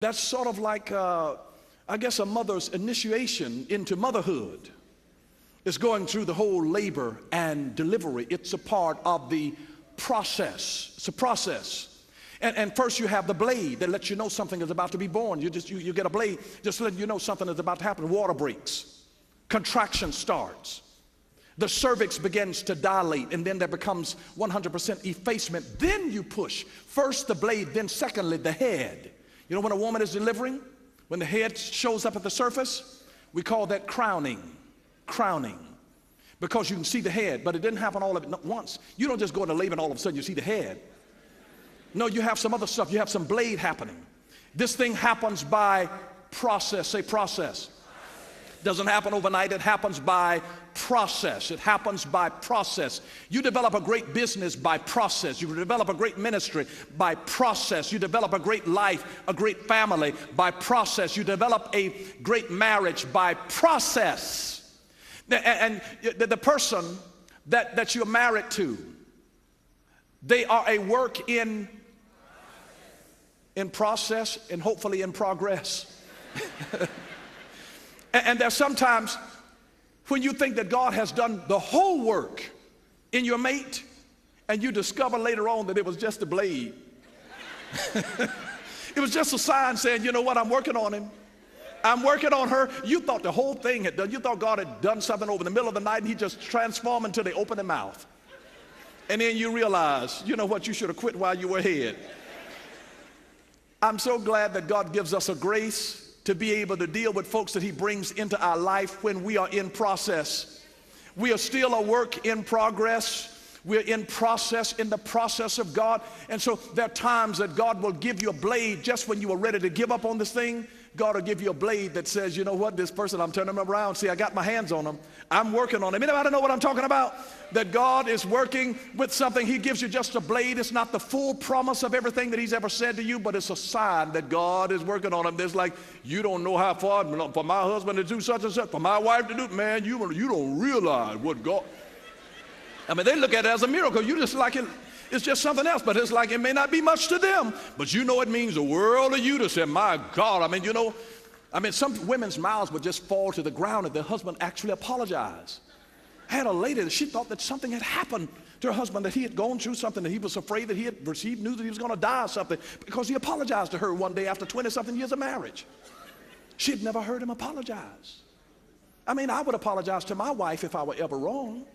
That's sort of like, I guess, a mother's initiation into motherhood. It's going through the whole labor and delivery. It's a part of the process. It's a process. And first you have the blade that lets you know something is about to be born. You get a blade just letting you know something is about to happen. Water breaks. Contraction starts. The cervix begins to dilate, and then there becomes 100% effacement. Then you push. First the blade, then secondly the head. You know when a woman is delivering, when the head shows up at the surface, we call that crowning. Crowning. Because you can see the head, but it didn't happen all of it at once. You don't just go into labor and all of a sudden you see the head. No, you have some other stuff. You have some blade happening. This thing happens by process. Say process. Doesn't happen overnight. It happens by process. It happens by process. You develop a great business by process. You develop a great ministry by process. You develop a great life, a great family by process. You develop a great marriage by process. And the person that you're married to, they are a work in process and hopefully in progress. And there's sometimes when you think that God has done the whole work in your mate, and you discover later on that it was just a blade. It was just a sign saying, you know what, I'm working on him. I'm working on her. You thought the whole thing had done. You thought God had done something over the middle of the night, and he just transformed until they opened their mouth. And then you realize, you know what, you should have quit while you were ahead. I'm so glad that God gives us a grace to be able to deal with folks that he brings into our life when we are in process. We are still a work in progress. We're in process, in the process of God. And so there are times that God will give you a blade just when you are ready to give up on this thing. God will give you a blade that says, you know what, this person, I'm turning them around. See, I got my hands on them. I'm working on them. Anybody know what I'm talking about? That God is working with something. He gives you just a blade. It's not the full promise of everything that he's ever said to you, but it's a sign that God is working on them. There's like, you don't know how far, for my husband to do such and such, for my wife to do, man, you don't realize what God, I mean, they look at it as a miracle. You just like it. It's just something else, but it's like it may not be much to them, but you know it means the world to you to say, my God. I mean, some women's mouths would just fall to the ground if their husband actually apologized. I had a lady that she thought that something had happened to her husband, that he had gone through something, that he was afraid that he had received news that he was going to die or something, because he apologized to her one day after 20-something years of marriage. She had never heard him apologize. I mean, I would apologize to my wife if I were ever wrong.